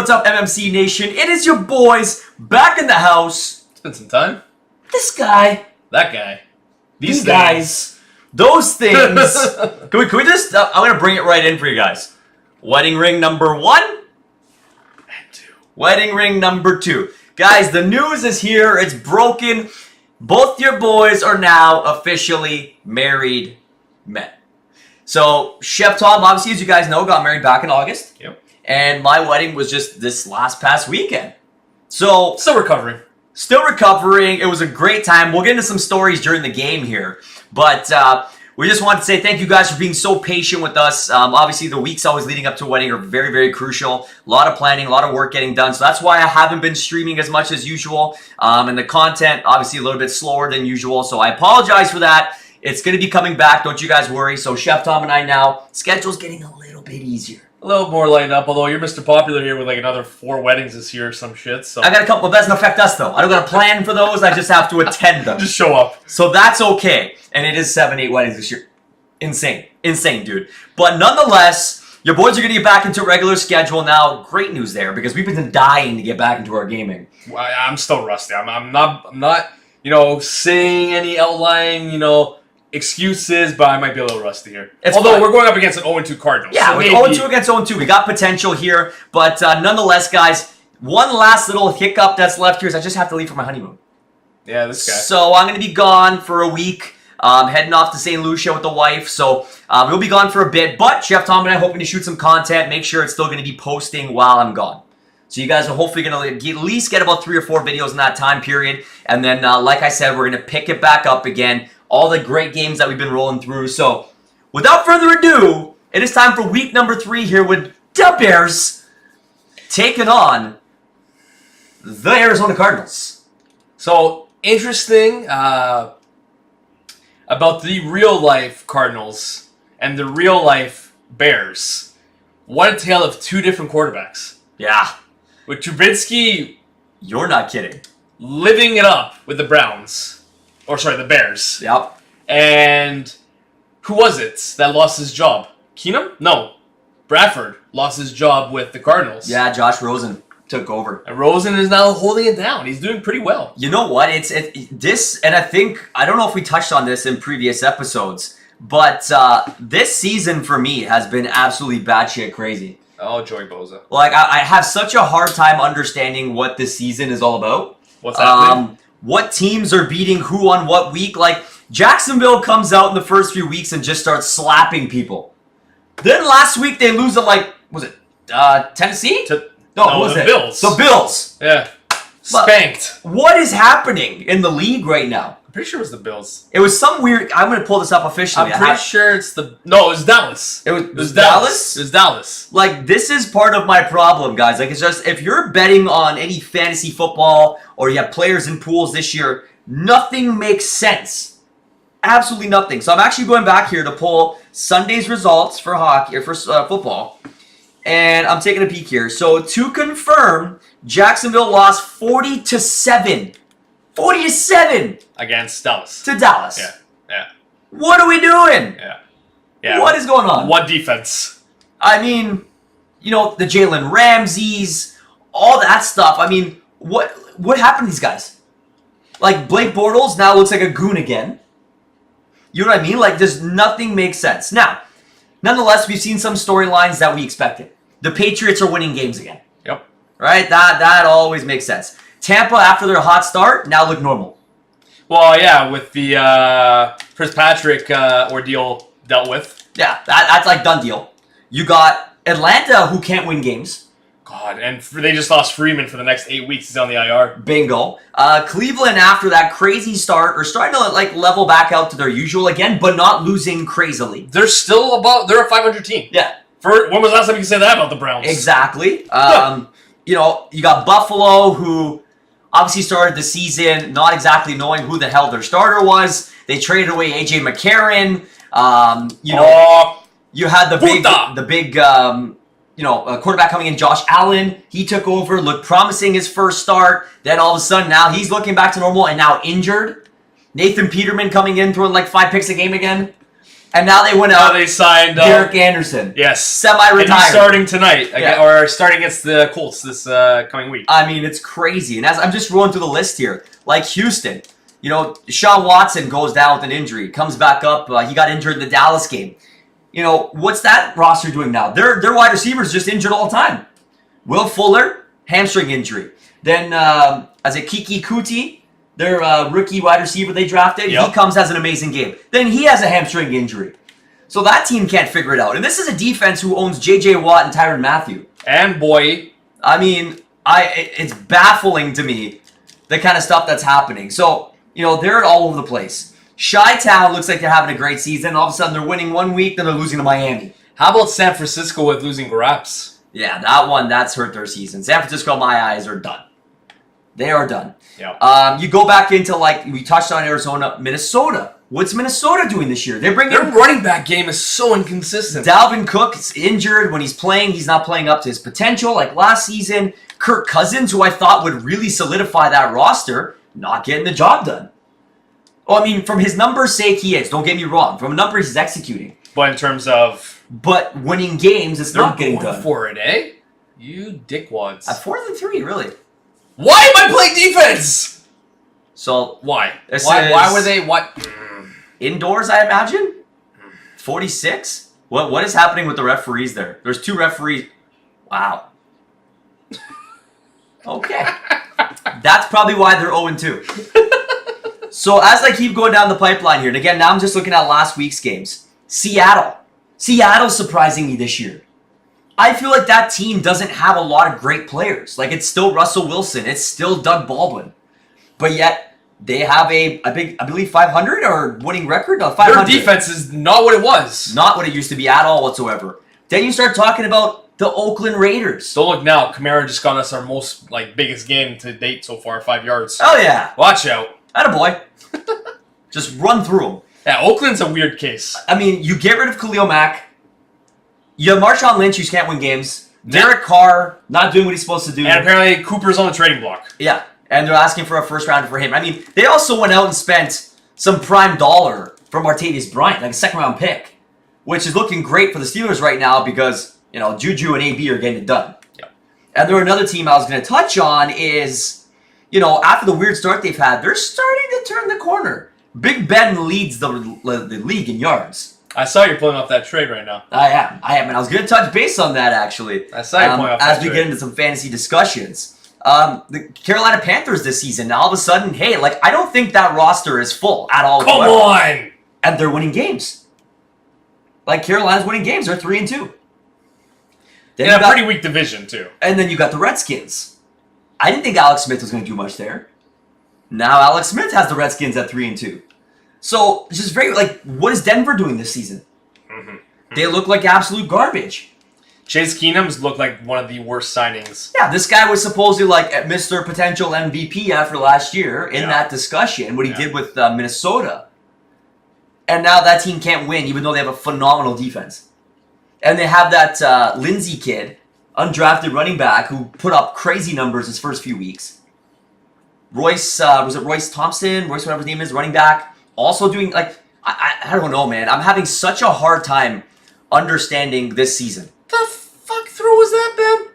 what's up, MMC Nation? It is your boys back in the house. It's been some time. This guy. That guy. These guys. Those things. Can we just... I'm going to bring it right in for you guys. Wedding ring number 1. And 2. Wedding ring number 2. Guys, the news is here. It's broken. Both your boys are now officially married men. So, Chef Tom, obviously, as you guys know, got married back in August. Yep. And my wedding was just this past weekend. So... Still recovering. Still recovering. It was a great time. We'll get into some stories during the game here. But we just want to say thank you guys for being so patient with us. Obviously, the weeks always leading up to a wedding are very, very crucial. A lot of planning, a lot of work getting done. So that's why I haven't been streaming as much as usual. And the content, obviously, a little bit slower than usual. So I apologize for that. It's going to be coming back. Don't you guys worry. So Chef Tom and I now, schedule's getting a little bit easier. A little more lined up, although you're Mr. Popular here with like another 4 weddings this year or some shit. So I got a couple, but that doesn't affect us though. I don't got a plan for those. I just have to attend them. Just show up. So that's okay. And it is 7, 8 weddings this year. Insane. Insane, dude. But nonetheless, your boys are going to get back into a regular schedule now. Great news there because we've been dying to get back into our gaming. Well, I'm still rusty. I'm not, saying any outlying, excuses, but I might be a little rusty here. Although we're going up against an 0-2 Cardinals. Yeah, so with 0-2 against 0-2. We got potential here. But nonetheless, guys, one last little hiccup that's left here is I just have to leave for my honeymoon. Yeah, this guy. So I'm going to be gone for a week. Heading off to St. Lucia with the wife. So we'll be gone for a bit. But Chef Tom and I are hoping to shoot some content. Make sure it's still going to be posting while I'm gone. So you guys are hopefully going to at least get about 3 or 4 videos in that time period. And then, like I said, we're going to pick it back up again. All the great games that we've been rolling through. So, without further ado, it is time for week number 3 here with the Bears taking on the Arizona Cardinals. So, interesting about the real-life Cardinals and the real-life Bears. What a tale of 2 different quarterbacks. Yeah. With Trubisky... You're not kidding. Living it up with the Browns. Or, sorry, the Bears. Yep. And who was it that lost his job? Keenum? No. Bradford lost his job with the Cardinals. Yeah, Josh Rosen took over. And Rosen is now holding it down. He's doing pretty well. You know what? This, and I don't know if we touched on this in previous episodes, but this season for me has been absolutely batshit crazy. Oh, Joey Bosa. Like, I have such a hard time understanding what this season is all about. What's happening? What teams are beating who on what week. Like, Jacksonville comes out in the first few weeks and just slapping people. Then last week they lose at, was it Tennessee? No, who was the it? Bills. The Bills. Yeah. Spanked. But what is happening in the league right now? I'm pretty sure it was the Bills. It was some weird... I'm going to pull this up officially. I'm pretty sure it's the... No, it was Dallas. It was Dallas? It was Dallas. Like, this is part of my problem, guys. Like, it's just, if you're betting on any fantasy football or you have players in pools this year, nothing makes sense. Absolutely nothing. So I'm actually going back here to pull Sunday's results for hockey, or for football. And I'm taking a peek here. So, to confirm, Jacksonville lost 40-7. 40-7 against Dallas. To Dallas. Yeah. What are we doing? Yeah. What is going on? What defense? I mean, the Jalen Ramseys, all that stuff. I mean, what happened to these guys? Like, Blake Bortles now looks like a goon again. You know what I mean? Like, nothing makes sense. Now, nonetheless, we've seen some storylines that we expected. The Patriots are winning games again. Yep. Right? That always makes sense. Tampa, after their hot start, now look normal. Well, yeah, with the Fitzpatrick ordeal dealt with. Yeah, that's like done deal. You got Atlanta, who can't win games. God, and they just lost Freeman for the next 8 weeks. He's on the IR. Bingo. Cleveland, after that crazy start, are starting to level back out to their usual again, but not losing crazily. They're a 500 team. Yeah. When was the last time you could say that about the Browns? Exactly. You got Buffalo, who obviously started the season not exactly knowing who the hell their starter was. They traded away A.J. McCarron. You had the big quarterback coming in, Josh Allen. He took over, looked promising his first start. Then all of a sudden, now he's looking back to normal and now injured. Nathan Peterman coming in, throwing 5 picks a game again. And now they went Now out. they signed Derek Anderson. Yes. Semi-retired. And he's starting tonight. Yeah. Or starting against the Colts this coming week. I mean, it's crazy. And as I'm just rolling through the list here, like Houston, you know, Deshaun Watson goes down with an injury, comes back up. He got injured in the Dallas game. You know, what's that roster doing now? Their wide receivers just injured all the time. Will Fuller, hamstring injury. Then, as a Kiki Kuti, their rookie wide receiver they drafted, he comes, has an amazing game. Then he has a hamstring injury. So that team can't figure it out. And this is a defense who owns J.J. Watt and Tyrann Mathieu. And Boy. I mean, it's baffling to me, the kind of stuff that's happening. So, you know, they're all over the place. Chi-Town looks like they're having a great season. All of a sudden, they're winning one week, then they're losing to Miami. How about San Francisco with losing Graps? Yeah, that's hurt their season. San Francisco, in my eyes, are done. They are done. Yeah. You go back into, like, we touched on Arizona, Minnesota. What's Minnesota doing this year? Their running back game is so inconsistent. Dalvin Cook is injured. When he's playing, he's not playing up to his potential like last season. Kirk Cousins, who I thought would really solidify that roster, not getting the job done. Well, I mean, from his numbers' sake, he is. Don't get me wrong. From numbers, he's executing. But in terms of... But winning games, it's not getting done. For it, eh? You dickwads. At 4-3, really. Why am I playing defense? So why? Why were they what? Indoors, I imagine. 46. What is happening with the referees there? There's 2 referees. Wow. Okay. That's probably why they're 0-2. So as I keep going down the pipeline here, and again, now I'm just looking at last week's games. Seattle's surprising me this year. I feel like that team doesn't have a lot of great players. Like, it's still Russell Wilson. It's still Doug Baldwin. But yet, they have a big, I believe, 500 or winning record? No, 500. Their defense is not what it was. Not what it used to be at all whatsoever. Then you start talking about the Oakland Raiders. Don't look now. Kamara just got us our most, biggest game to date so far, 5 yards. Oh, yeah. Watch out. Attaboy. Just run through them. Yeah, Oakland's a weird case. I mean, you get rid of Khalil Mack. You have Marshawn Lynch, who can't win games. Derek Carr, not doing what he's supposed to do. And apparently Cooper's on the trading block. Yeah, and they're asking for a first rounder for him. I mean, they also went out and spent some prime dollar for Martavis Bryant, like a second-round pick, which is looking great for the Steelers right now because, you know, Juju and AB are getting it done. Yeah. And there another team I was going to touch on is, you know, after the weird start they've had, they're starting to turn the corner. Big Ben leads the league in yards. I saw you're pulling off that trade right now. I am, and I was going to touch base on that, actually. I saw you pulling off that as we get into some fantasy discussions. The Carolina Panthers this season, now all of a sudden, hey, like, I don't think that roster is full at all. Come on! And they're winning games. Like, Carolina's winning games. They're 3-2. Then a pretty weak division, too. And then you got the Redskins. I didn't think Alex Smith was going to do much there. Now Alex Smith has the Redskins at 3-2. So, it's just very, like, what is Denver doing this season? Mm-hmm. They look like absolute garbage. Chase Keenum's looked like one of the worst signings. Yeah, this guy was supposedly like Mr. Potential MVP after last year in that discussion, what he did with Minnesota. And now that team can't win, even though they have a phenomenal defense. And they have that Lindsey kid, undrafted running back, who put up crazy numbers his first few weeks. Royce, was it Royce Thompson? Royce, whatever his name is, running back. Also doing, like, I don't know, man. I'm having such a hard time understanding this season. The fuck throw was that, Ben?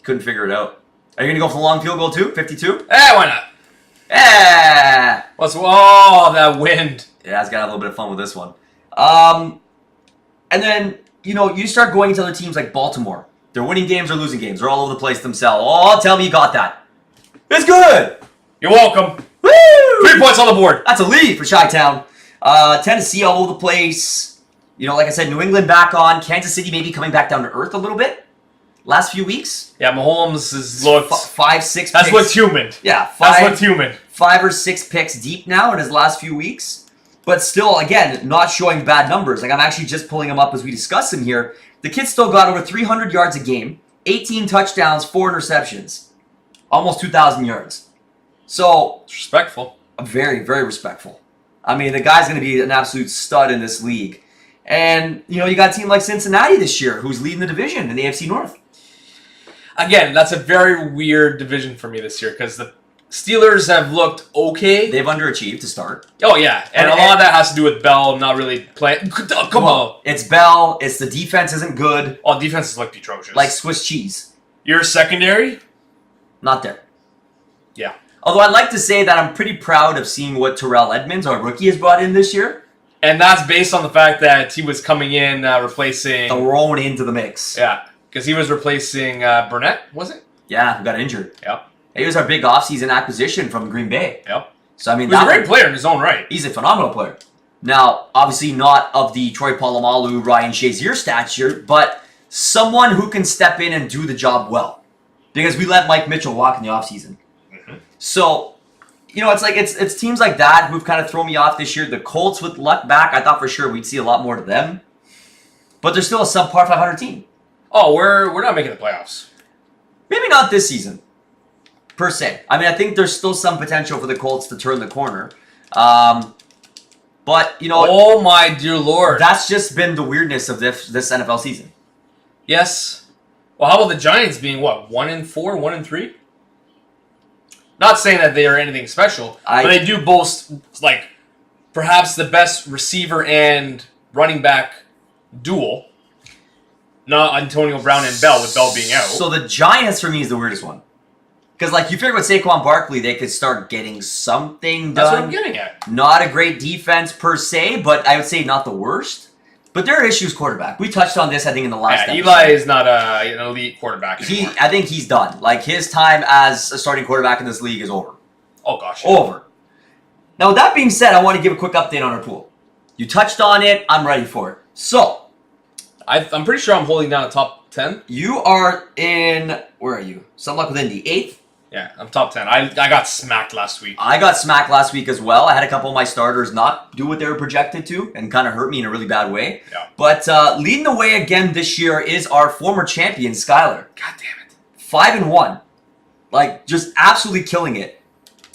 Couldn't figure it out. Are you going to go for the long field goal too? 52? Why not? That wind. Yeah, it's got a little bit of fun with this one. And then, you know, you start going into other teams like Baltimore. They're winning games or losing games. They're all over the place themselves. Oh, tell me you got that. It's good. You're welcome. Woo! 3 points on the board. That's a lead for Chi-Town. Tennessee all over the place. You know, like I said, New England back on. Kansas City maybe coming back down to earth a little bit. Last few weeks. Yeah, Mahomes has looked... 5, 6 That's picks. what's human. Yeah, that's what's human. 5 or 6 picks deep now in his last few weeks. But still, again, not showing bad numbers. Like, I'm actually just pulling them up as we discuss them here. The kid still got over 300 yards a game, 18 touchdowns, 4 interceptions. Almost 2,000 yards. So... It's respectful. Very, very respectful. I mean, the guy's going to be an absolute stud in this league. And, you know, you got a team like Cincinnati this year who's leading the division in the AFC North. Again, that's a very weird division for me this year because the Steelers have looked okay. They've underachieved to start. Oh, yeah. And a lot of that has to do with Bell not really playing. Come on. It's Bell. It's the defense isn't good. Oh, defense has looked atrocious. Like Swiss cheese. Your secondary? Not there. Yeah. Although I'd like to say that I'm pretty proud of seeing what Terrell Edmonds, our rookie, has brought in this year. And that's based on the fact that he was coming in replacing... Thrown into the mix. Yeah. Because he was replacing Burnett, was it? Yeah, who got injured. Yep. He was our big offseason acquisition from Green Bay. Yep. So, I mean, he's a great player in his own right. He's a phenomenal player. Now, obviously not of the Troy Polamalu, Ryan Shazier stature, but someone who can step in and do the job well. Because we let Mike Mitchell walk in the offseason. Mm-hmm. So, you know, it's teams like that who've kind of thrown me off this year. The Colts with Luck back, I thought for sure we'd see a lot more of them. But they're still a subpar 500 team. Oh, we're not making the playoffs. Maybe not this season, per se. I mean, I think there's still some potential for the Colts to turn the corner. But, you know... Oh, my dear Lord. That's just been the weirdness of this NFL season. Yes. Well, how about the Giants being, what, 1-4, 1-3? Not saying that they are anything special, but they do boast, like, perhaps the best receiver and running back duel. Not Antonio Brown and Bell, with Bell being out. So the Giants, for me, is the weirdest one. Because, like, you figure with Saquon Barkley, they could start getting something done. That's what I'm getting at. Not a great defense, per se, but I would say not the worst. But there are issues quarterback. We touched on this, I think, in the last episode. Eli is not an elite quarterback anymore. I think he's done. Like, his time as a starting quarterback in this league is over. Oh, gosh. Yeah. Over. Now, with that being said, I want to give a quick update on our pool. You touched on it. I'm ready for it. So... I'm pretty sure I'm holding down a top 10. You are in... Where are you? Some luck within the 8th? Yeah, I'm top 10. I got smacked last week. I got smacked last week as well. I had a couple of my starters not do what they were projected to and kind of hurt me in a really bad way. Yeah. But leading the way again this year is our former champion, Skyler. God damn it. 5-1. Like, just absolutely killing it.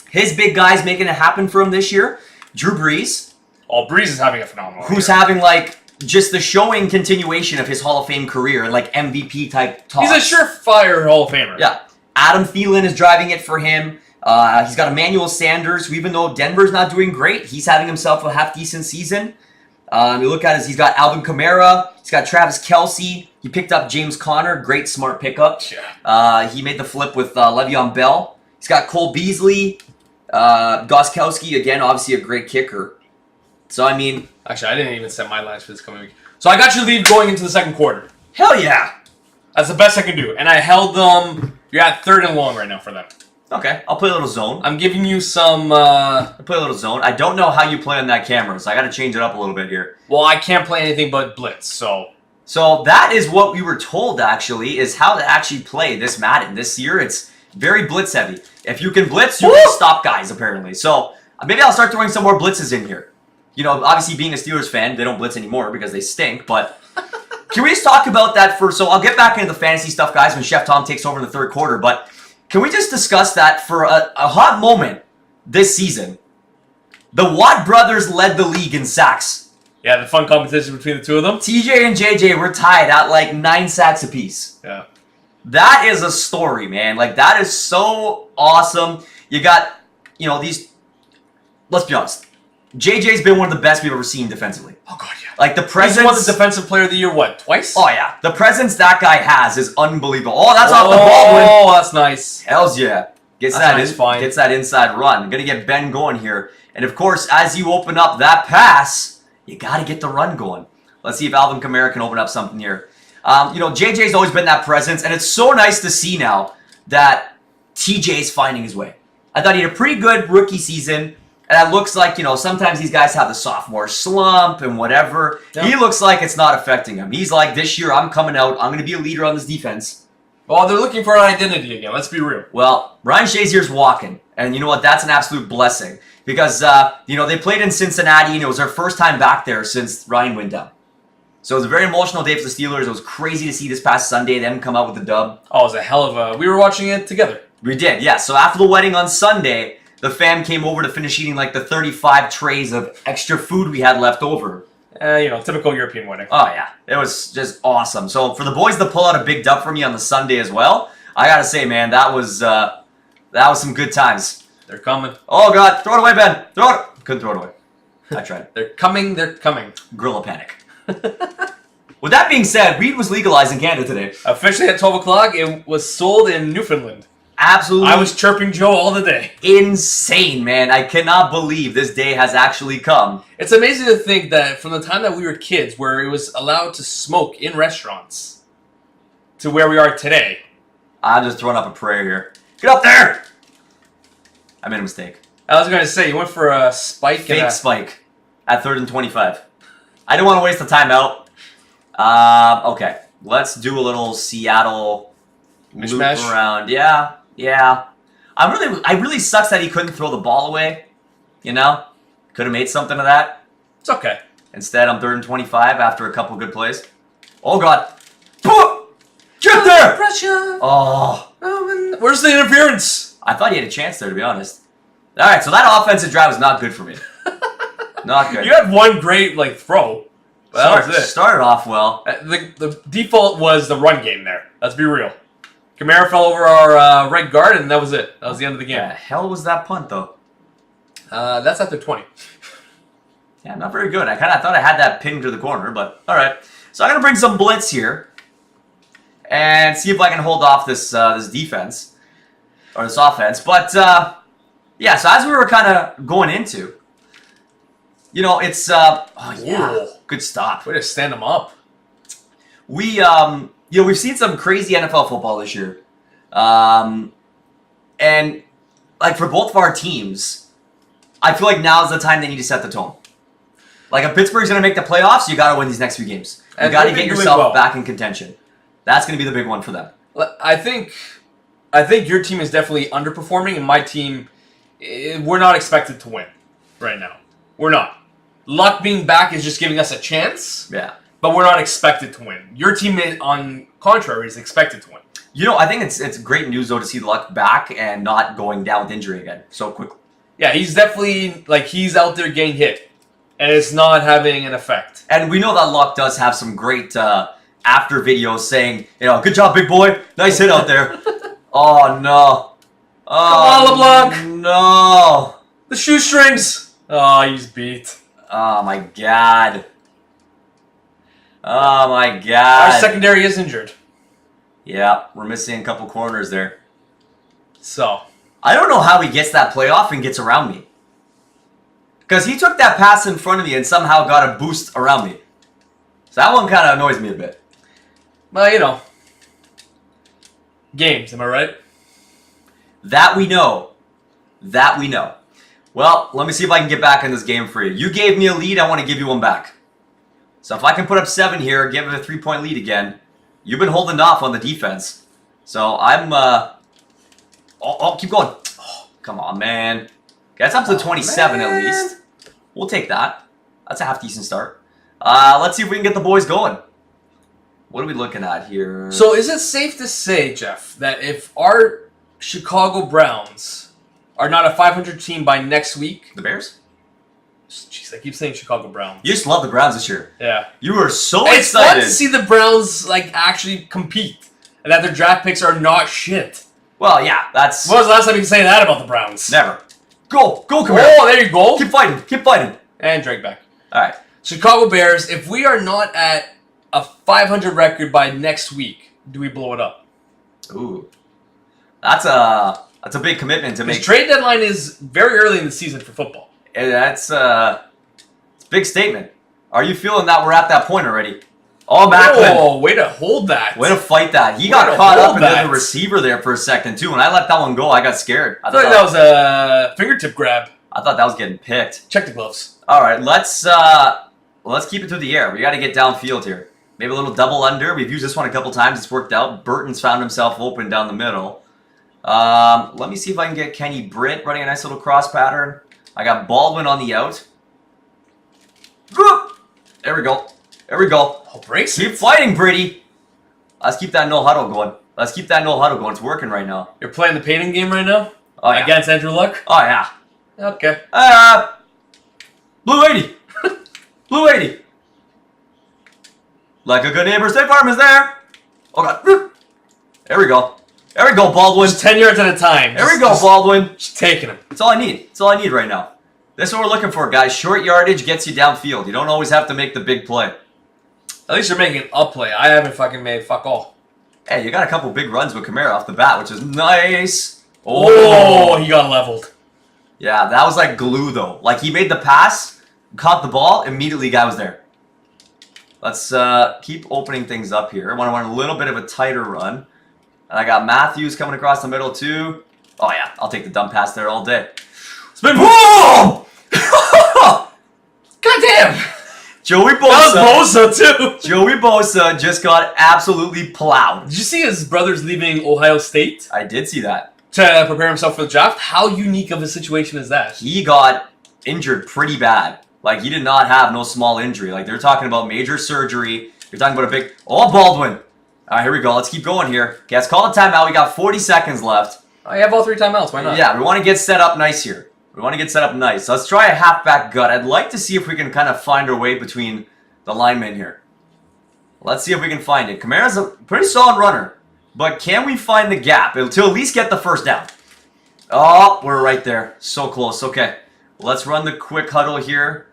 His big guys making it happen for him this year. Drew Brees. Oh, Brees is having a phenomenal Who's year. having, like... just the showing continuation of his Hall of Fame career and like MVP type talk. He's a surefire Hall of Famer. Yeah. Adam Thielen is driving it for him. He's got Emmanuel Sanders, who even though Denver's not doing great, he's having himself a half-decent season. You look at it, he's got Alvin Kamara, he's got Travis Kelce, he picked up James Conner, great smart pickup. Yeah. He made the flip with Le'Veon Bell. He's got Cole Beasley, Gostkowski, again, obviously a great kicker. So, I mean... Actually, I didn't even set my lines for this coming week. So I got your lead going into the second quarter. Hell yeah! That's the best I can do. And I held them... You're at 3rd and long right now for them. Okay, I'll play a little zone. I'm giving you some... I'll play a little zone. I don't know how you play on that camera, so I got to change it up a little bit here. Well, I can't play anything but blitz, so... So that is what we were told, actually, is how to actually play this Madden. This year, it's very blitz heavy. If you can blitz, you can stop guys, apparently. So maybe I'll start throwing some more blitzes in here. You know, obviously being a Steelers fan, they don't blitz anymore because they stink, but can we just talk about that first? So I'll get back into the fantasy stuff, guys, when Chef Tom takes over in the third quarter, but can we just discuss that for a hot moment this season? The Watt brothers led the league in sacks. Yeah, the fun competition between the two of them. TJ and JJ were tied at like 9 sacks apiece. Yeah. That is a story, man. Like, that is so awesome. You got, you know, these... Let's be honest. JJ's been one of the best we've ever seen defensively. Oh, God, yeah. Like, the presence... He's won the Defensive Player of the Year, what, twice? Oh, yeah. The presence that guy has is unbelievable. Oh, that's off the Baldwin. Oh, that's nice. Hells yeah. Gets that inside run. Gonna get Ben going here. And, of course, as you open up that pass, you got to get the run going. Let's see if Alvin Kamara can open up something here. You know, JJ's always been that presence, and it's so nice to see now that TJ's finding his way. I thought he had a pretty good rookie season. And it looks like, you know, sometimes these guys have the sophomore slump and whatever. Yep. He looks like it's not affecting him. He's like, this year I'm coming out. I'm going to be a leader on this defense. Well, they're looking for an identity again. Let's be real. Well, Ryan Shazier's walking. And you know what? That's an absolute blessing. Because, you know, they played in Cincinnati and it was their first time back there since Ryan went down. So it was a very emotional day for the Steelers. It was crazy to see this past Sunday them come out with the dub. Oh, it was a hell of a... We were watching it together. We did, yeah. So after the wedding on Sunday... the fam came over to finish eating like the 35 trays of extra food we had left over. You know, typical European wedding. Oh, yeah. It was just awesome. So for the boys to pull out a big dub for me on the Sunday as well, I got to say, man, that was some good times. They're coming. Oh, God. Throw it away, Ben. Throw it. Couldn't throw it away. I tried. They're coming. They're coming. Gorilla panic. With that being said, weed was legalized in Canada today. Officially at 12 o'clock, it was sold in Newfoundland. Absolutely. I was chirping Joe all the day. Insane, man. I cannot believe this day has actually come. It's amazing to think that from the time that we were kids, where it was allowed to smoke in restaurants, to where we are today. I'm just throwing up a prayer here. Get up there! I made a mistake. I was going to say, you went for a spike. Fake spike at 3rd and 25. I didn't want to waste the timeout. Okay. Let's do a little Seattle mishmash loop around. Yeah. I really sucks that he couldn't throw the ball away. You know? Could have made something of that. It's okay. Instead, I'm 3rd and 25 after a couple good plays. Oh, God. Get there! Pressure. Oh. Where's the interference? I thought he had a chance there, to be honest. All right, so that offensive drive was not good for me. Not good. You had one great throw. That was it. Started off well. The default was the run game there. Let's be real. Kamara fell over our right guard, and that was it. That was the end of the game. The hell was that punt, though? That's after 20. Yeah, not very good. I kind of thought I had that pinned to the corner, but all right. So I'm going to bring some blitz here and see if I can hold off this defense or this offense. But, yeah, so as we were kind of going into, you know, it's, oh, yeah, Ooh. good stop. Way to stand them up. We, you know, we've seen some crazy NFL football this year. And, like, for both of our teams, I feel like now's the time they need to set the tone. Like, if Pittsburgh's going to make the playoffs, you got to win these next few games. You got to get yourself back in contention. That's going to be the big one for them. I think your team is definitely underperforming, and my team, we're not expected to win right now. We're not. Luck being back is just giving us a chance. Yeah. But we're not expected to win. Your team, on contrary, is expected to win. You know, I think it's great news, though, to see Luck back and not going down with injury again so quickly. Yeah, he's definitely, he's out there getting hit. And it's not having an effect. And we know that Luck does have some great after videos saying, you know, good job, big boy. Nice hit out there. Oh, no. Oh, come on, LeBlanc. No. The shoestrings. Oh, he's beat. Oh, my God. Oh, my God. Our secondary is injured. Yeah, we're missing a couple corners there. So. I don't know how he gets that playoff and gets around me. Because he took that pass in front of me and somehow got a boost around me. So that one kind of annoys me a bit. Well, you know. Games, am I right? That we know. That we know. Well, let me see if I can get back in this game for you. You gave me a lead, I want to give you one back. So if I can put up 7 here, give it a 3-point lead again. You've been holding off on the defense. So I'm, Oh, keep going. Oh, come on, man. Okay, that's up to 27 at least. We'll take that. That's a half-decent start. Let's see if we can get the boys going. What are we looking at here? So is it safe to say, Jeff, that if our Chicago Browns are not a 500 team by next week... The Bears? Jeez, I keep saying Chicago Browns. You just love the Browns this year. Yeah. You were so it's excited. It's fun to see the Browns actually compete. And that their draft picks are not shit. Well, yeah, that's... When was the last time you can say that about the Browns? Never. Go, come here. Oh, there you go. Keep fighting. And drag back. All right. Chicago Bears, if we are not at a 500 record by next week, do we blow it up? Ooh. That's a big commitment to make. The trade deadline is very early in the season for football. And that's it's a big statement. Are you feeling that we're at that point already? Oh, Macklin. Oh, way to hold that. Way to fight that. He got caught up into the receiver there for a second, too. When I let that one go, I got scared. I thought that was a fingertip grab. I thought that was getting picked. Check the gloves. All right, let's keep it through the air. We got to get downfield here. Maybe a little double under. We've used this one a couple times. It's worked out. Burton's found himself open down the middle. Let me see if I can get Kenny Britt running a nice little cross pattern. I got Baldwin on the out. There we go. Oh, brace Keep fighting, Brady. Let's keep that no huddle going. It's working right now. You're playing the painting game right now? Oh, yeah. Against Andrew Luck? Oh, yeah. Okay. Blue 80. Blue 80. Like a good neighbor, State Farm is there. Oh, God. There we go. There we go, Baldwin. Just 10 yards at a time. There we go, Baldwin. Just taking him. That's all I need. That's all I need right now. That's what we're looking for, guys. Short yardage gets you downfield. You don't always have to make the big play. At least you're making a play. I haven't fucking made fuck all. Hey, you got a couple big runs with Kamara off the bat, which is nice. Oh, he got leveled. Yeah, that was like glue, though. Like, he made the pass, caught the ball, immediately guy was there. Let's keep opening things up here. I want to run a little bit of a tighter run. And I got Matthews coming across the middle, too. Oh, yeah, I'll take the dump pass there all day. Spin. Boom! Goddamn! Joey Bosa. That was Bosa, too. Joey Bosa just got absolutely plowed. Did you see his brother's leaving Ohio State? I did see that. To prepare himself for the draft? How unique of a situation is that? He got injured pretty bad. Like, he did not have no small injury. Like, they're talking about major surgery. You're talking about a big... Oh, Baldwin. All right, here we go. Let's keep going here. Okay, let's call a timeout. We got 40 seconds left. I have all 3 timeouts. Why not? Yeah, we want to get set up nice here. We want to get set up nice. So let's try a halfback gut. I'd like to see if we can kind of find our way between the linemen here. Let's see if we can find it. Kamara's a pretty solid runner. But can we find the gap to at least get the first down? Oh, we're right there. So close. Okay. Let's run the quick huddle here.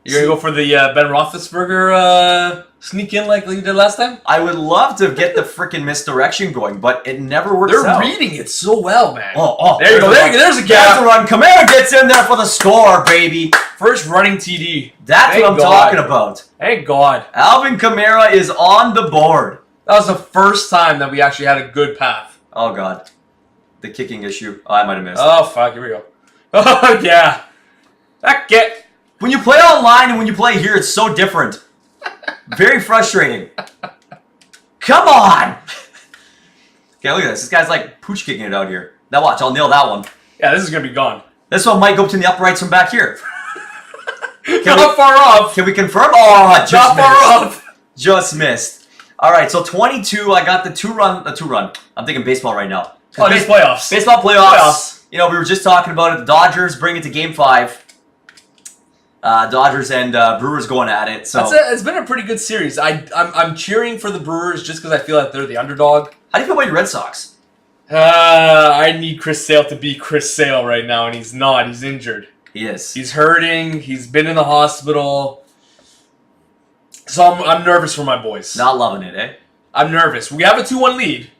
You're going to go for the Ben Roethlisberger sneak in like you did last time? I would love to get the freaking misdirection going, but it never works out. They're reading it so well, man. Oh, there you go. There's a gap. There's a run. Kamara gets in there for the score, baby. First running TD. That's what I'm talking about. Thank God. Alvin Kamara is on the board. That was the first time that we actually had a good path. Oh, God. The kicking issue. Oh, I might have missed. Oh, fuck. Here we go. Oh, yeah. When you play online and when you play here, it's so different. Very frustrating. Come on! Okay, look at this. This guy's like pooch kicking it out here. Now watch, I'll nail that one. Yeah, this is going to be gone. This one might go up to the uprights from back here. Not far off. Can we confirm? Oh, just Not far off. Just missed. All right, so 22. I got the two run. I'm thinking baseball right now. Oh, these playoffs. Baseball playoffs. You know, we were just talking about it. The Dodgers bring it to Game 5. Dodgers and Brewers going at it. So it's been a pretty good series. I'm cheering for the Brewers just because I feel like they're the underdog. How do you feel about your Red Sox? I need Chris Sale to be Chris Sale right now, and he's not. He's injured. He is. He's hurting. He's been in the hospital. So I'm nervous for my boys. Not loving it, eh? I'm nervous. We have a 2-1 lead,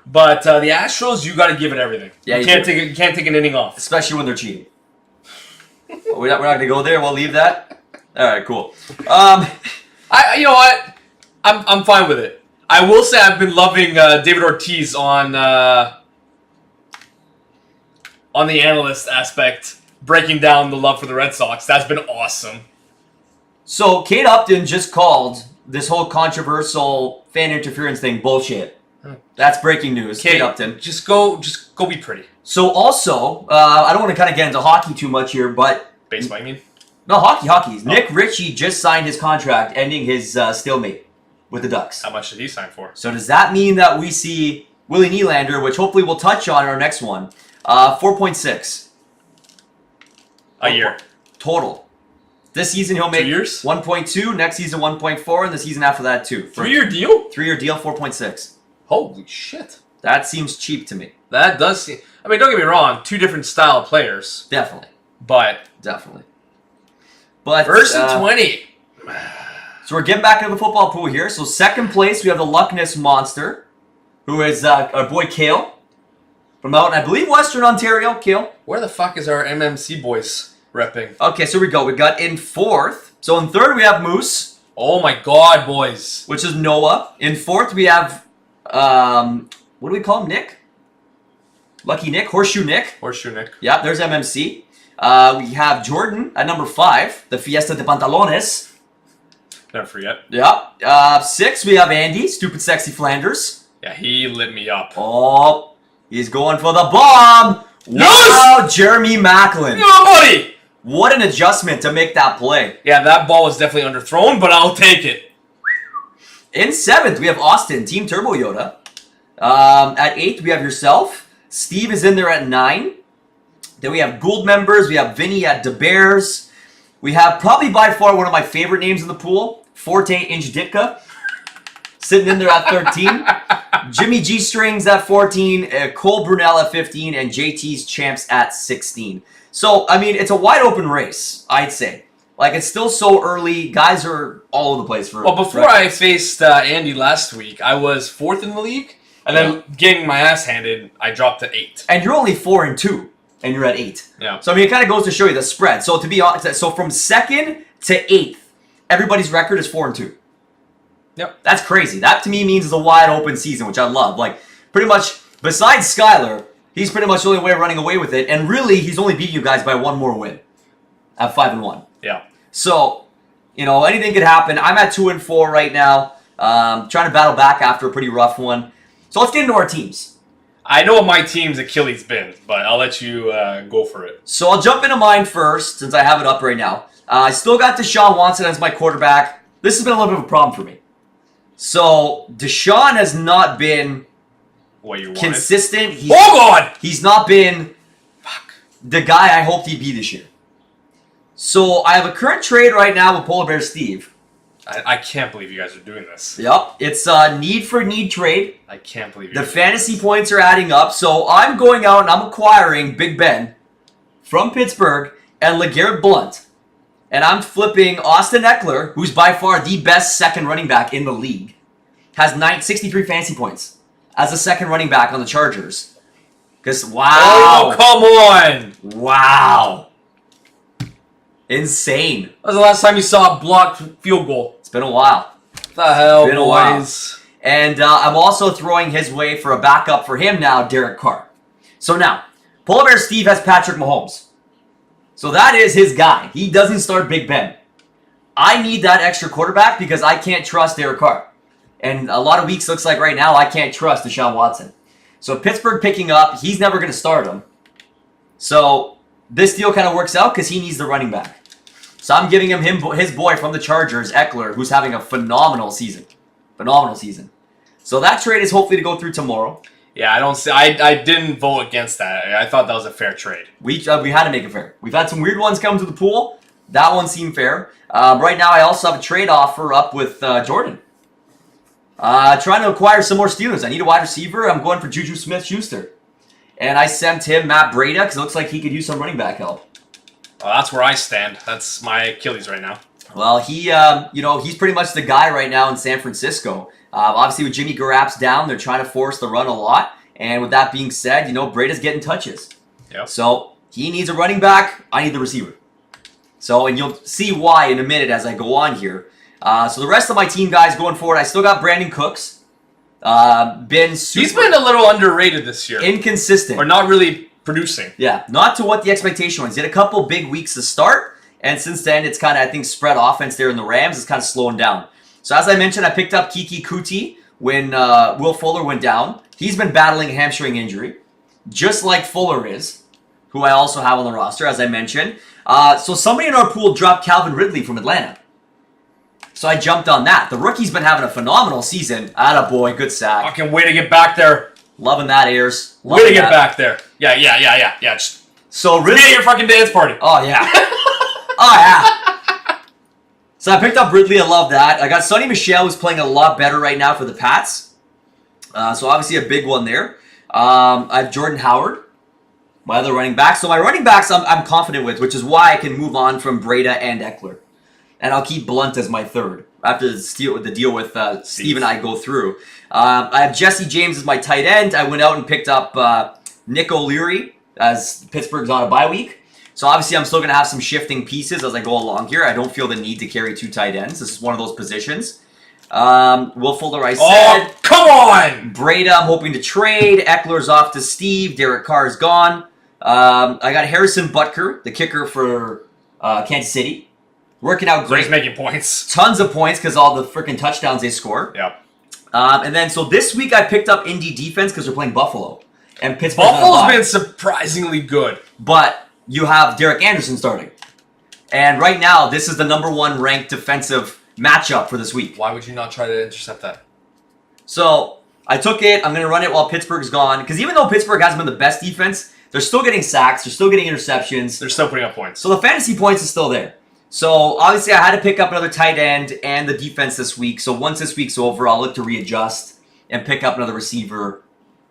but the Astros, you got to give it everything. Yeah, you can't take an inning off, especially when they're cheating. We're not going to go there. We'll leave that. All right, cool. You know what? I'm fine with it. I will say I've been loving David Ortiz on the analyst aspect, breaking down the love for the Red Sox. That's been awesome. So Kate Upton just called this whole controversial fan interference thing bullshit. That's breaking news. Kate Upton. Just go be pretty. So also, I don't want to kind of get into hockey too much here, but... Baseball, you mean? No, hockey. Oh. Nick Ritchie just signed his contract, ending his stalemate with the Ducks. How much did he sign for? So does that mean that we see Willie Nylander, which hopefully we'll touch on in our next one, 4.6 a year total. This season he'll make 2 years? 1.2, next season 1.4, and the season after that 2. 3-year deal? 3-year deal, 4.6. Holy shit. That seems cheap to me. That does seem... I mean, don't get me wrong, 2 different style players. Definitely. But... Definitely. But... First and 20. So we're getting back into the football pool here. So second place, we have the Loch Ness Monster, who is our boy Kale. From out, I believe, Western Ontario. Kale. Where the fuck is our MMC boys repping? Okay, so here we go. We got in 4th. So in 3rd, we have Moose. Oh my god, boys. Which is Noah. In 4th, we have... what do we call him? Nick? Lucky Nick? Horseshoe Nick? Horseshoe Nick. Yeah, there's MMC. We have Jordan at number 5. The Fiesta de Pantalones. Never forget. Yeah. 6, we have Andy. Stupid Sexy Flanders. Yeah, he lit me up. Oh, he's going for the bomb. Yes! Wow, Jeremy Macklin. No, buddy! What an adjustment to make that play. Yeah, that ball was definitely underthrown, but I'll take it. In 7th, we have Austin, Team Turbo Yoda. At 8th, we have yourself. Steve is in there at 9. Then we have Gould members. We have Vinny at the Bears. We have probably by far one of my favorite names in the pool, Forte Inch Ditka, sitting in there at 13. Jimmy G Strings at 14, Cole Brunel at 15, and JT's Champs at 16. So, I mean, it's a wide open race, I'd say. Like, it's still so early. Guys are all over the place. Well, before I faced Andy last week, I was 4th in the league. And then getting my ass handed, I dropped to 8. And you're only 4-2, and you're at 8. Yeah. So, I mean, it kind of goes to show you the spread. So, to be honest, so from 2nd to 8th, everybody's record is 4-2. Yep. That's crazy. That, to me, means it's a wide open season, which I love. Like, pretty much, besides Skyler, he's pretty much the only way running away with it. And really, he's only beating you guys by one more win at 5-1. Yeah. So, you know, anything could happen. I'm at 2-4 right now. Trying to battle back after a pretty rough one. So let's get into our teams. I know what my team's Achilles been, but I'll let you go for it. So I'll jump into mine first, since I have it up right now. I still got Deshaun Watson as my quarterback. This has been a little bit of a problem for me. So Deshaun has not been what you consistent. He's not been the guy I hoped he'd be this year. So I have a current trade right now with Polar Bear Steve. I can't believe you guys are doing this. Yep, it's a need-for-need trade. I can't believe the fantasy points are adding up. So I'm going out and I'm acquiring Big Ben from Pittsburgh and LeGarrette Blount. And I'm flipping Austin Eckler, who's by far the best second running back in the league. Has 63 fantasy points as a second running back on the Chargers. Because, wow. Oh, come on. Wow. Insane. When was the last time you saw a blocked field goal? It's been a while. What the hell, it's been boys? A while. And I'm also throwing his way for a backup for him now, Derek Carr. So now, Polar Bear Steve has Patrick Mahomes. So that is his guy. He doesn't start Big Ben. I need that extra quarterback because I can't trust Derek Carr. And a lot of weeks looks like right now I can't trust Deshaun Watson. So Pittsburgh picking up, he's never going to start him. So this deal kind of works out because he needs the running back. So I'm giving him his boy from the Chargers, Eckler, who's having a phenomenal season. Phenomenal season. So that trade is hopefully to go through tomorrow. Yeah, I didn't vote against that. I thought that was a fair trade. We had to make it fair. We've had some weird ones come to the pool. That one seemed fair. Right now I also have a trade offer up with Jordan. Trying to acquire some more Steelers. I need a wide receiver. I'm going for Juju Smith-Schuster. And I sent him Matt Breida because it looks like he could use some running back help. Well, that's where I stand. That's my Achilles right now. Well, he's pretty much the guy right now in San Francisco. Obviously, with Jimmy Garoppolo down, they're trying to force the run a lot. And with that being said, Breida's getting touches. Yep. So he needs a running back. I need the receiver. So, and you'll see why in a minute as I go on here. So the rest of my team guys going forward, I still got Brandon Cooks. He's been a little underrated this year. Inconsistent. Or not really producing. Yeah, not to what the expectation was. He had a couple big weeks to start, and since then it's kind of, I think, spread offense there in the Rams is kind of slowing down. So as I mentioned, I picked up Kiki Kuti when Will Fuller went down. He's been battling a hamstring injury, just like Fuller is, who I also have on the roster, as I mentioned. So somebody in our pool dropped Calvin Ridley from Atlanta. So I jumped on that. The rookie's been having a phenomenal season. Attaboy, good sack. Fucking way to get back there. Loving that, Ayers. Way to get back there. Yeah. So Ridley, at your fucking dance party. Oh, yeah. Oh, yeah. So I picked up Ridley. I love that. I got Sonny Michel, who's playing a lot better right now for the Pats. So obviously a big one there. I have Jordan Howard, my other running back. So my running backs I'm confident with, which is why I can move on from Breida and Eckler. And I'll keep Blount as my third after the deal with Steve and I go through. I have Jesse James as my tight end. I went out and picked up Nick O'Leary as Pittsburgh's on a bye week. So obviously I'm still going to have some shifting pieces as I go along here. I don't feel the need to carry two tight ends. This is one of those positions. Will Fuller, I said. Oh, come on! Breida, I'm hoping to trade. Eckler's off to Steve. Derek Carr's gone. I got Harrison Butker, the kicker for Kansas City. Working out great. He's making points. Tons of points because all the freaking touchdowns they score. Yep. And then, so this week I picked up Indy defense because they're playing Buffalo. And Pittsburgh. Buffalo's been surprisingly good. But you have Derek Anderson starting. And right now, this is the #1 ranked defensive matchup for this week. Why would you not try to intercept that? So I took it. I'm going to run it while Pittsburgh's gone. Because even though Pittsburgh hasn't been the best defense, they're still getting sacks. They're still getting interceptions. They're still putting up points. So the fantasy points is still there. So obviously I had to pick up another tight end and the defense this week. So once this week's over, I'll look to readjust and pick up another receiver,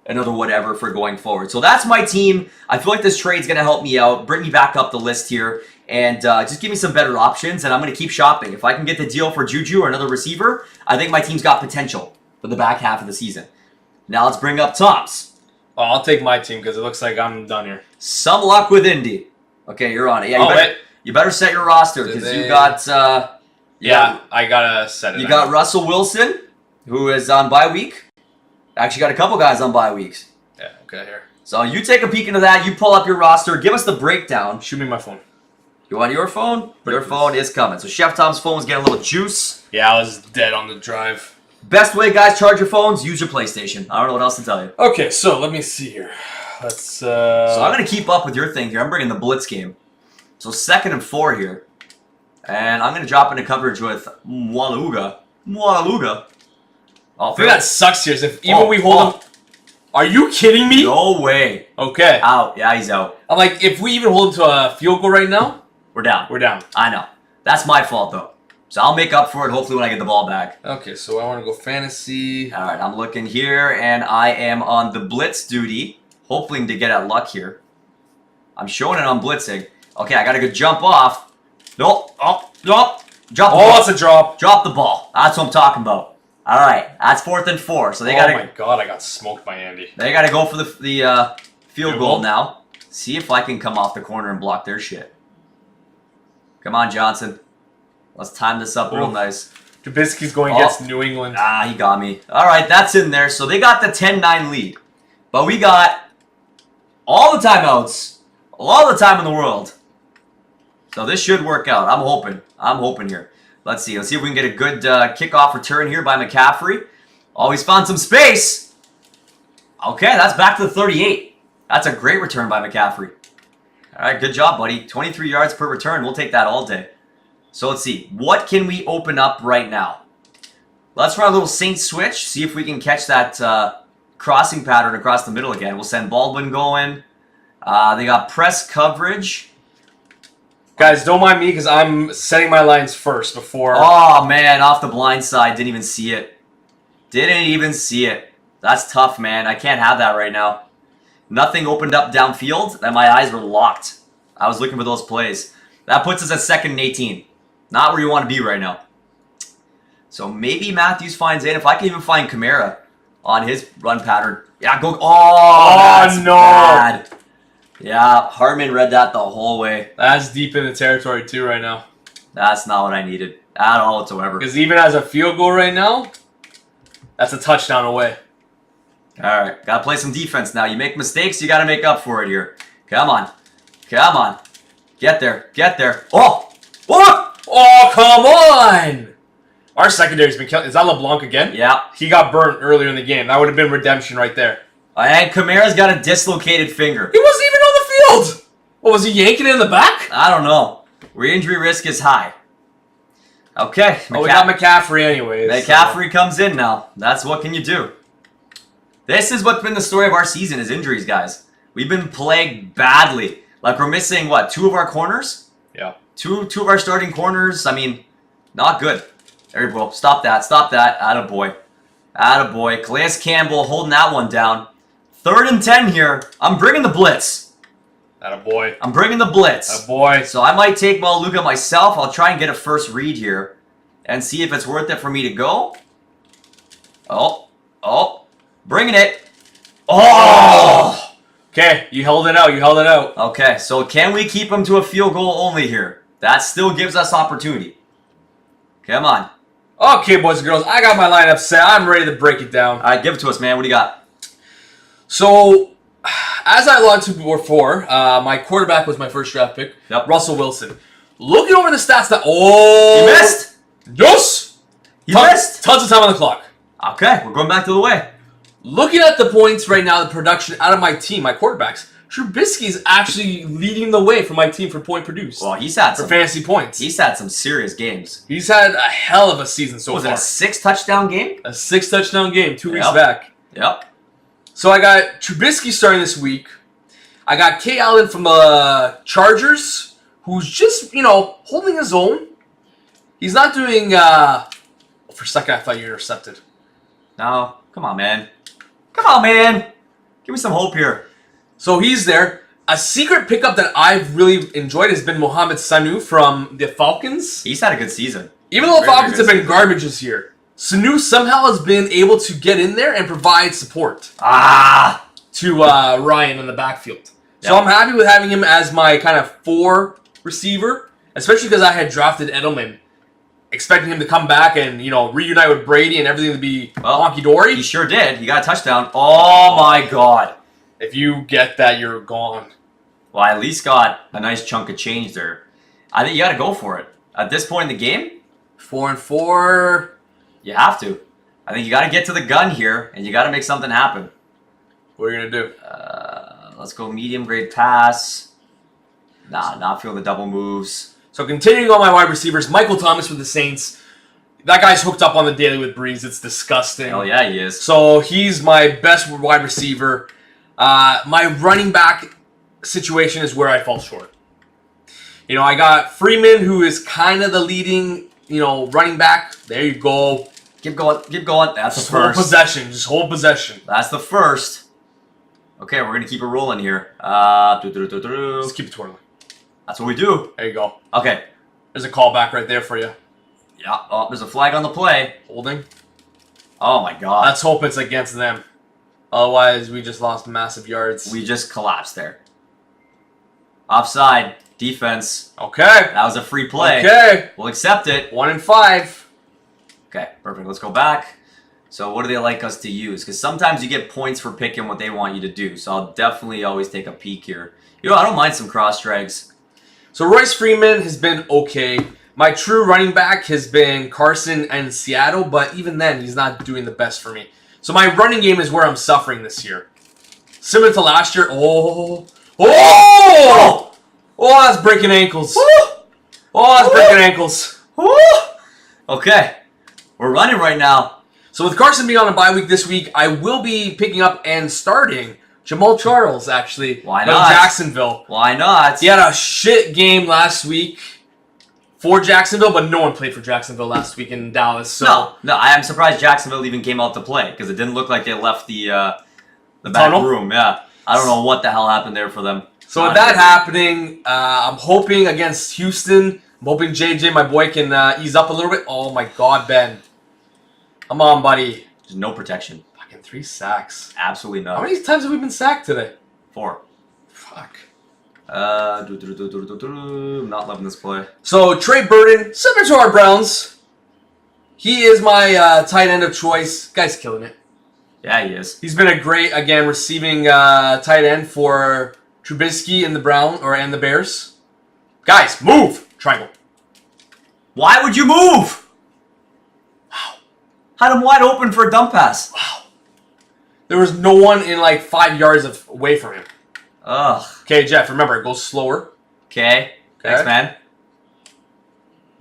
another whatever for going forward. So that's my team. I feel like this trade's going to help me out, bring me back up the list here, and just give me some better options, and I'm going to keep shopping. If I can get the deal for Juju or another receiver, I think my team's got potential for the back half of the season. Now let's bring up Tom's. Oh, I'll take my team because it looks like I'm done here. Some luck with Indy. Okay, you're on it. Yeah, you better set your roster because you got... I got to set it. You got Russell Wilson, who is on bye week. Actually got a couple guys on bye weeks. Yeah, okay, here. So you take a peek into that. You pull up your roster. Give us the breakdown. Shoot me my phone. You want your phone? Your phone is coming. So Chef Tom's phone is getting a little juice. Yeah, I was dead on the drive. Best way, guys, charge your phones. Use your PlayStation. I don't know what else to tell you. Okay, so let me see here. Let's. So I'm going to keep up with your thing here. I'm bringing the blitz game. So 2nd and 4 here. And I'm going to drop into coverage with Mwaluga. I think that sucks here. If even we hold him. Are you kidding me? No way. Okay. Out. Yeah, he's out. I'm like, if we even hold him to a field goal right now, we're down. We're down. I know. That's my fault, though. So I'll make up for it hopefully when I get the ball back. Okay, so I want to go fantasy. All right, I'm looking here, and I am on the blitz duty, hoping to get at luck here. I'm showing it on blitzing. Okay, I got to go jump off. Nope. Oh, nope. Drop the ball. It's a drop. Drop the ball. That's what I'm talking about. All right, that's 4th and 4. So they got to. Oh my God, I got smoked by Andy. They got to go for the field goal now. See if I can come off the corner and block their shit. Come on, Johnson. Let's time this up real nice. Trubisky's going against New England. Ah, he got me. All right, that's in there. So they got the 10-9 lead. But we got all the timeouts, all the time in the world. So this should work out. I'm hoping. I'm hoping here. Let's see. Let's see if we can get a good kickoff return here by McCaffrey. Oh, he's found some space. Okay, that's back to the 38. That's a great return by McCaffrey. All right, good job, buddy. 23 yards per return. We'll take that all day. So let's see. What can we open up right now? Let's run a little Saint switch. See if we can catch that crossing pattern across the middle again. We'll send Baldwin going. They got press coverage. Guys, don't mind me because I'm setting my lines first before... Oh, man. Off the blind side. Didn't even see it. Didn't even see it. That's tough, man. I can't have that right now. Nothing opened up downfield, and my eyes were locked. I was looking for those plays. That puts us at 2nd and 18. Not where you want to be right now. So maybe Matthews finds in. If I can even find Kamara on his run pattern. Yeah, go. Oh, that's no. bad. Yeah, Hartman read that the whole way. That's deep in the territory too right now. That's not what I needed at all whatsoever. Because even as a field goal right now, that's a touchdown away. All right, got to play some defense now. You make mistakes, you got to make up for it here. Come on. Come on. Get there. Get there. Oh! What? Oh, come on! Our secondary's been killing. Is that LeBlanc again? Yeah. He got burnt earlier in the game. That would have been redemption right there. And Kamara's got a dislocated finger. He wasn't even on the field! What, was he yanking it in the back? I don't know. Re-injury risk is high. Okay. Oh, we got McCaffrey anyways. McCaffrey comes in now. That's what can you do. This is what's been the story of our season is injuries, guys. We've been plagued badly. Like we're missing, what, 2 of our corners? Yeah. Two of our starting corners. I mean, not good. There we go. Stop that. Stop that. Attaboy. Attaboy. Calais Campbell holding that one down. 3rd and 10 here. I'm bringing the blitz. Attaboy. I'm bringing the blitz. Attaboy. So I might take Maluka myself. I'll try and get a first read here and see if it's worth it for me to go. Oh. Oh. Bringing it. Oh! Okay, you held it out. You held it out. Okay, so can we keep him to a field goal only here? That still gives us opportunity. Come on. Okay, boys and girls, I got my lineup set. I'm ready to break it down. All right, give it to us, man. What do you got? So, as I logged to before, my quarterback was my first draft pick. Yep. Russell Wilson. Looking over the stats that... Oh! You missed? Yes! You missed? Tons of time on the clock. Okay, we're going back to the way. Looking at the points right now, the production out of my team, my quarterbacks, Trubisky is actually leading the way for my team for point produced. Well, he's had some fantasy points. He's had some serious games. He's had a hell of a season so far. Was it a 6-touchdown game? A 6-touchdown game 2 weeks back. Yep. So I got Trubisky starting this week. I got Kay Allen from the Chargers, who's just, holding his own. He's not doing... for a second, I thought you intercepted. No. Come on, man. Come on, man. Give me some hope here. So he's there. A secret pickup that I've really enjoyed has been Mohamed Sanu from the Falcons. He's had a good season. Even though the Falcons have been garbage this year, Sanu somehow has been able to get in there and provide support to Ryan in the backfield. So I'm happy with having him as my kind of 4 receiver, especially because I had drafted Edelman, expecting him to come back and, reunite with Brady and everything to be honky-dory. He sure did. He got a touchdown. Oh, my God. If you get that, you're gone. Well, I at least got a nice chunk of change there. I think you got to go for it. At this point in the game, 4-4. you have to. I think you got to get to the gun here, and you got to make something happen. What are you going to do? Let's go medium grade pass. Nah, not feeling the double moves. So continuing on my wide receivers, Michael Thomas with the Saints. That guy's hooked up on the daily with Breeze. It's disgusting. Oh, yeah, he is. So he's my best wide receiver. My running back situation is where I fall short. I got Freeman, who is kind of the leading, running back. There you go. Keep going. Keep going. That's Just the first. hold possession. Just hold possession. That's the first. Okay, we're going to keep it rolling here. Just keep it twirling. That's what we do. There you go. Okay. There's a callback right there for you. Yeah. Oh, there's a flag on the play. Holding. Oh, my God. Let's hope it's against them. Otherwise, we just lost massive yards. We just collapsed there. Offside. Defense. Okay. That was a free play. Okay. We'll accept it. 1-5. Okay, perfect. Let's go back. So what do they like us to use? Because sometimes you get points for picking what they want you to do. So I'll definitely always take a peek here. I don't mind some cross drags. So Royce Freeman has been okay. My true running back has been Carson and Seattle, but even then, he's not doing the best for me. So my running game is where I'm suffering this year. Similar to last year. Oh, that's breaking ankles. That's breaking ankles. Okay, we're running right now. So with Carson being on a bye week this week, I will be picking up and starting Jamal Charles, actually. Why from not? Jacksonville. Why not? He had a shit game last week for Jacksonville, but no one played for Jacksonville last week in Dallas. So No, I am surprised Jacksonville even came out to play because it didn't look like they left the back Tunnel? room. Yeah, I don't know what the hell happened there for them. So with that happening, I'm hoping against Houston. I'm hoping JJ, my boy, can ease up a little bit. Oh my God, Ben. Come on, buddy. There's no protection. Fucking 3 sacks. Absolutely none. How many times have we been sacked today? 4. Fuck. I'm not loving this play. So Trey Burton, similar to our Browns. He is my tight end of choice. Guy's killing it. Yeah, he is. He's been a great, again, receiving tight end for Trubisky and the Bears. Guys, move! Triangle. Why would you move? Wow. Had him wide open for a dump pass. Wow. There was no one in like 5 yards away from him. Ugh. Okay, Jeff, remember, go slower. Okay. Thanks, man.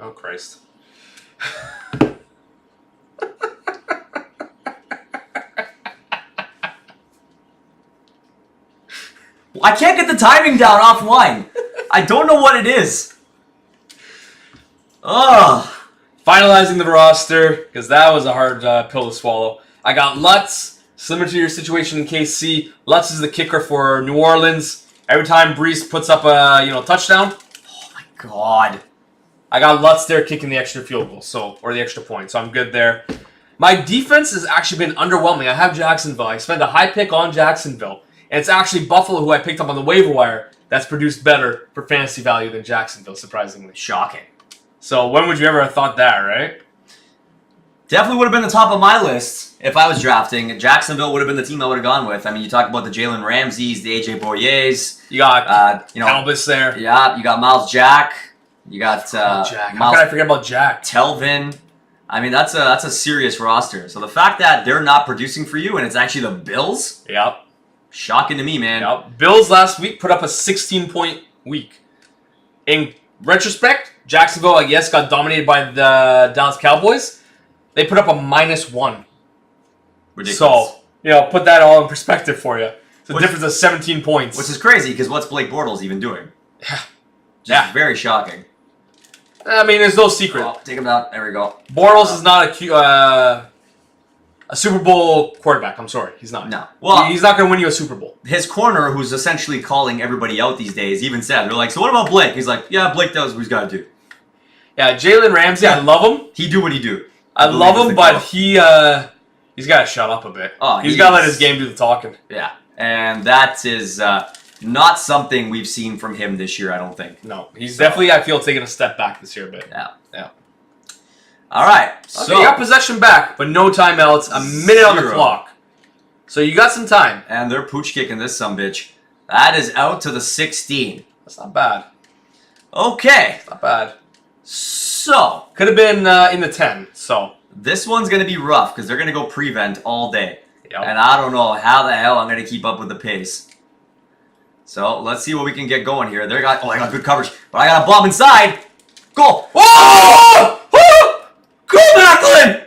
Oh, Christ. I can't get the timing down offline. I don't know what it is. Ugh. Finalizing the roster, because that was a hard pill to swallow. I got Lutz, similar to your situation in KC. Lutz is the kicker for New Orleans. Every time Brees puts up a touchdown, Oh my God. I got Lutz there kicking the extra field goal, or the extra point, so I'm good there. My defense has actually been underwhelming. I have Jacksonville. I spent a high pick on Jacksonville, and it's actually Buffalo, who I picked up on the waiver wire, that's produced better for fantasy value than Jacksonville, surprisingly. Shocking. So when would you ever have thought that, right? Definitely would have been the top of my list if I was drafting. Jacksonville would have been the team I would have gone with. I mean, you talk about the Jalen Ramseys, the AJ Boyes. You got Albus there. Yeah, you got Miles Jack. You got Jack. How could I forget about Jack? Telvin. I mean, that's a serious roster. So the fact that they're not producing for you and it's actually the Bills, Yep. shocking to me, man. Yep. Bills last week put up a 16-point week. In retrospect, Jacksonville, I guess, got dominated by the Dallas Cowboys. They put up a -1. Ridiculous. So, put that all in perspective for you. It's a difference of 17 points. Which is crazy, because what's Blake Bortles even doing? Yeah. Just very shocking. I mean, there's no secret. Oh, take him down. There we go. Bortles is not a A Super Bowl quarterback. I'm sorry, he's not. No. Well, he's not going to win you a Super Bowl. His corner, who's essentially calling everybody out these days, even said, they're like, so what about Blake? He's like, yeah, Blake does what he's got to do. Yeah, Jalen Ramsey, I love him. He do what he do. I love him, but he's got to shut up a bit. Oh, he's got to let his game do the talking. Yeah, and that is not something we've seen from him this year, I don't think. No, he's definitely, I feel, taking a step back this year a bit. Yeah. All right, so you got possession back, but no timeouts, a minute on the clock. So you got some time. And they're pooch kicking this sumbitch. That is out to the 16. That's not bad. Okay. Not bad. So. Could have been in the 10, so. This one's going to be rough because they're going to go prevent all day. Yep. And I don't know how the hell I'm going to keep up with the pace. So let's see what we can get going here. I got good coverage, but I got a bomb inside. Goal. Oh! Go, Macklin!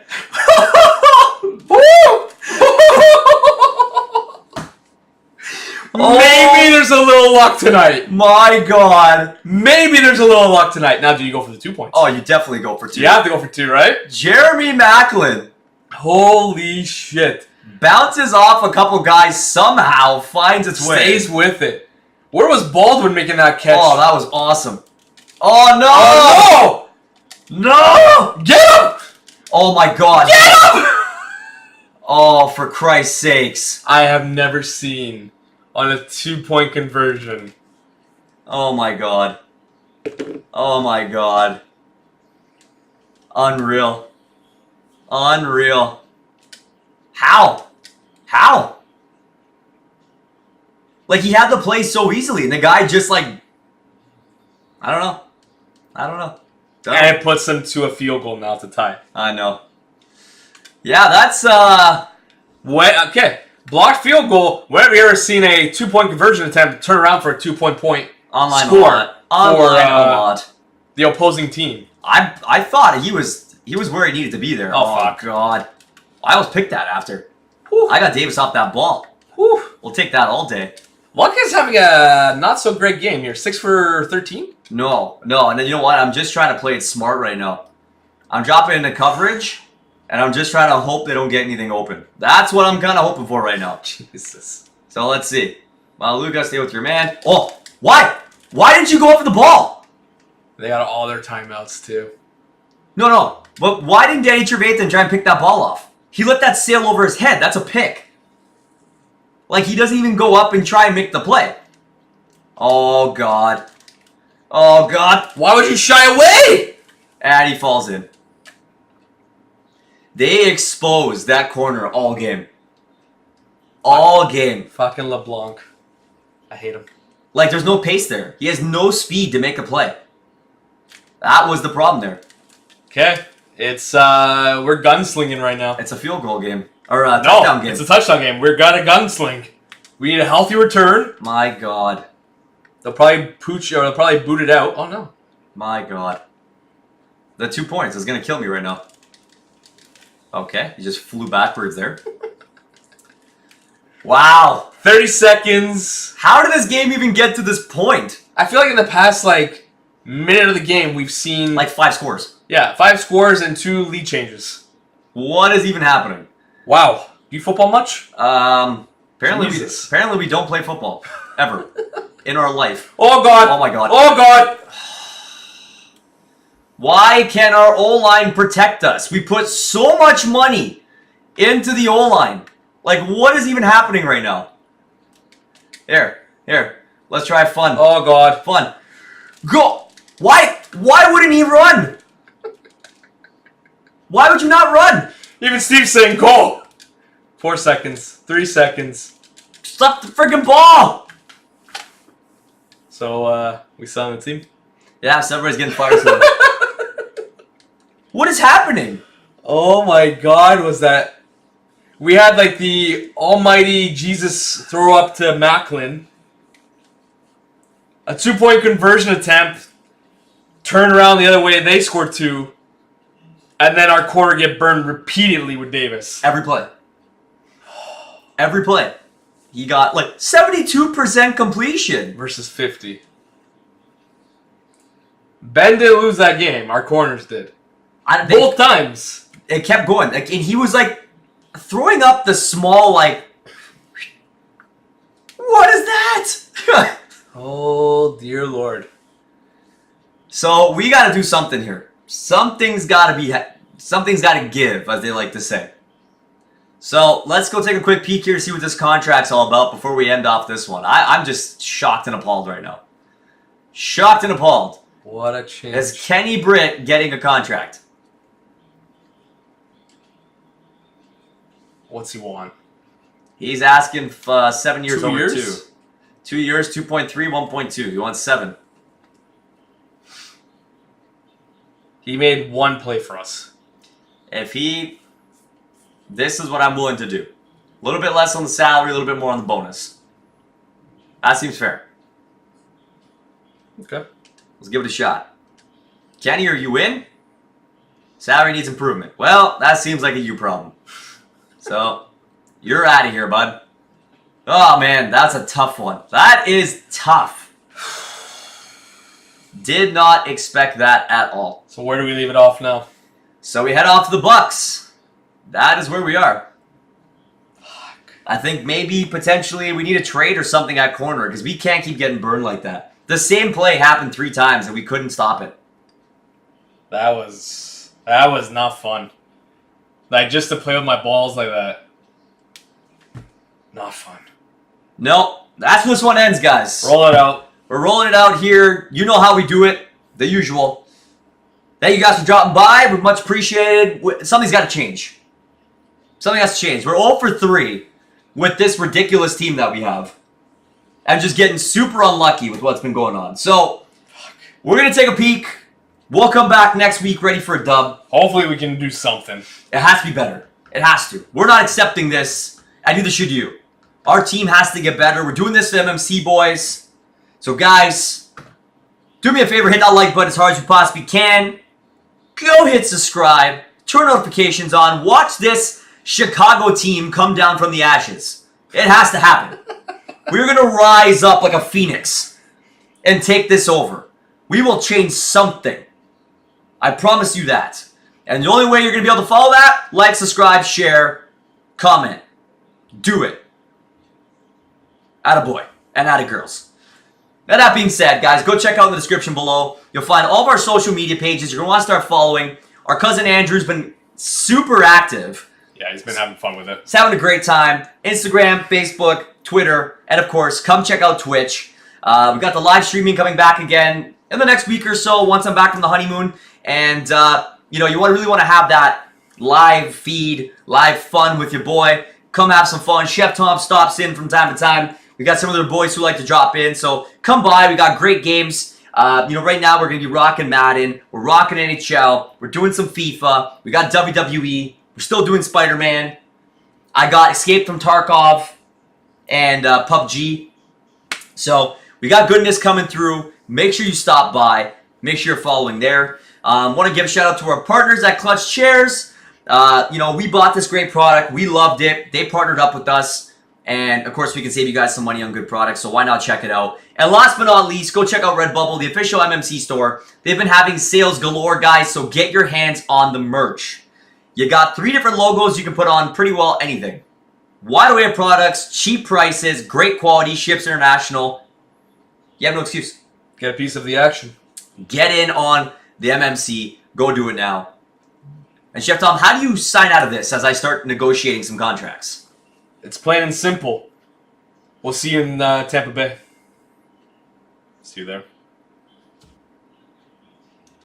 Maybe there's a little luck tonight. My God. Maybe there's a little luck tonight. Now, do you go for the 2 points? Oh, you definitely go for 2. You have to go for 2, right? Jeremy Macklin. Holy shit. Bounces off a couple guys somehow, finds its way. Stays with it. Where was Baldwin making that catch? Oh, that was awesome. Oh, no! Oh, no! No! Get him! Oh my God. Get him! Oh, for Christ's sakes. I have never seen on a 2-point conversion. Oh my God. Oh my God. Unreal. Unreal. How? How? Like, he had the play so easily, and the guy just, like... I don't know. And it puts them to a field goal now to tie. I know. Yeah, that's, Okay. Blocked field goal. When have you ever seen a 2-point conversion attempt turn around for a 2-point online score a lot. for the opposing team? I thought he was where he needed to be there. Oh, fuck. God. I almost picked that after. Whew. I got Davis off that ball. Whew. We'll take that all day. Luck is having a not so great game here. 6 for 13? No. And then you know what? I'm just trying to play it smart right now. I'm dropping into coverage, and I'm just trying to hope they don't get anything open. That's what I'm kind of hoping for right now. Jesus. So let's see. Well, Luke, gotta stay with your man. Oh, why? Why didn't you go up for the ball? They got all their timeouts, too. No. But why didn't Danny Trevathan try and pick that ball off? He let that sail over his head. That's a pick. Like, he doesn't even go up and try and make the play. Oh, God. Oh, God. Why would you shy away? And he falls in. They exposed that corner all game. All game. Fucking LeBlanc. I hate him. Like, there's no pace there. He has no speed to make a play. That was the problem there. Okay. It's, we're gunslinging right now. It's a field goal game. Or a touchdown game. It's a touchdown game. We've got a gunsling. We need a healthy return. My God. They'll probably pooch, or they'll probably boot it out. Oh, no. My God. The 2 points is going to kill me right now. Okay. He just flew backwards there. Wow. 30 seconds. How did this game even get to this point? I feel like in the past, like, minute of the game, we've seen... Like 5 scores. Yeah, 5 scores and 2 lead changes. What is even happening? Wow. Do you football much? Apparently Jesus. we don't play football. Ever. In our life. Oh, God. Oh, my God. Oh, God. Why can't our O-line protect us? We put so much money into the O-line. Like, what is even happening right now? Here. Let's try fun. Oh, God. Fun. Go! Why wouldn't he run? Why would you not run? Even Steve's saying go. 4 seconds. 3 seconds. Stop the freaking ball! So, we saw the team? Yeah, so everybody's getting fired. So. What is happening? Oh my God, was that... We had like the almighty Jesus throw up to Macklin. A 2-point conversion attempt. Turn around the other way, they scored 2. And then our corner get burned repeatedly with Davis. Every play. Every play. He got like 72% completion. Versus 50. Ben didn't lose that game. Our corners did. Both times. It kept going. Like, and he was like throwing up the small, like, what is that? Oh, dear Lord. So we got to do something here. Something's got to give, as they like to say. So let's go take a quick peek here to see what this contract's all about before we end off this one. I'm just shocked and appalled right now. Shocked and appalled. What a change. Is Kenny Britt getting a contract? What's he want? He's asking 7 years 2 over years? 2. 2 years, 2.3, 1.2. He wants 7. He made one play for us. This is what I'm willing to do. A little bit less on the salary, a little bit more on the bonus. That seems fair. Okay. Let's give it a shot. Kenny, are you in? Salary needs improvement. Well, that seems like a you problem. So, you're out of here, bud. Oh, man, that's a tough one. That is tough. Did not expect that at all. So where do we leave it off now? So we head off to the Bucks. That is where we are. Fuck. I think maybe, potentially, we need a trade or something at corner because we can't keep getting burned like that. The same play happened 3 times and we couldn't stop it. That was not fun. Like, just to play with my balls like that. Not fun. No, that's when this one ends, guys. Roll it out. We're rolling it out here. You know how we do it. The usual. Thank you guys for dropping by. We're much appreciated. Something's got to change. Something has to change. We're 0 for 3 with this ridiculous team that we have. And just getting super unlucky with what's been going on. So, we're going to take a peek. We'll come back next week ready for a dub. Hopefully we can do something. It has to be better. It has to. We're not accepting this, and neither should you. Our team has to get better. We're doing this to MMC boys. So, guys, do me a favor. Hit that like button as hard as you possibly can. Go hit subscribe. Turn notifications on. Watch this Chicago team come down from the ashes. It has to happen. We're going to rise up like a phoenix and take this over. We will change something. I promise you that. And the only way you're going to be able to follow that, like, subscribe, share, comment. Do it. Attaboy and attagirls. Now that being said, guys, go check out in the description below. You'll find all of our social media pages. You're going to want to start following. Our cousin Andrew's been super active. Yeah, he's been having fun with it. He's having a great time. Instagram, Facebook, Twitter, and of course, come check out Twitch. We've got the live streaming coming back again in the next week or so once I'm back from the honeymoon. And, you really want to have that live feed, live fun with your boy. Come have some fun. Chef Tom stops in from time to time. We got some other boys who like to drop in. So come by. We got great games. Right now we're going to be rocking Madden. We're rocking NHL. We're doing some FIFA. We got WWE. We're still doing Spider-Man. I got Escape from Tarkov and PUBG. So we got goodness coming through. Make sure you stop by. Make sure you're following there. Want to give a shout out to our partners at Clutch Chairz. We bought this great product. We loved it. They partnered up with us. And, of course, we can save you guys some money on good products, so why not check it out? And last but not least, go check out Redbubble, the official MMC store. They've been having sales galore, guys, so get your hands on the merch. You got 3 different logos you can put on pretty well anything. Wide array of products, cheap prices, great quality, ships international. You have no excuse. Get a piece of the action. Get in on the MMC. Go do it now. And Chef Tom, how do you sign out of this as I start negotiating some contracts? It's plain and simple. We'll see you in Tampa Bay. See you there.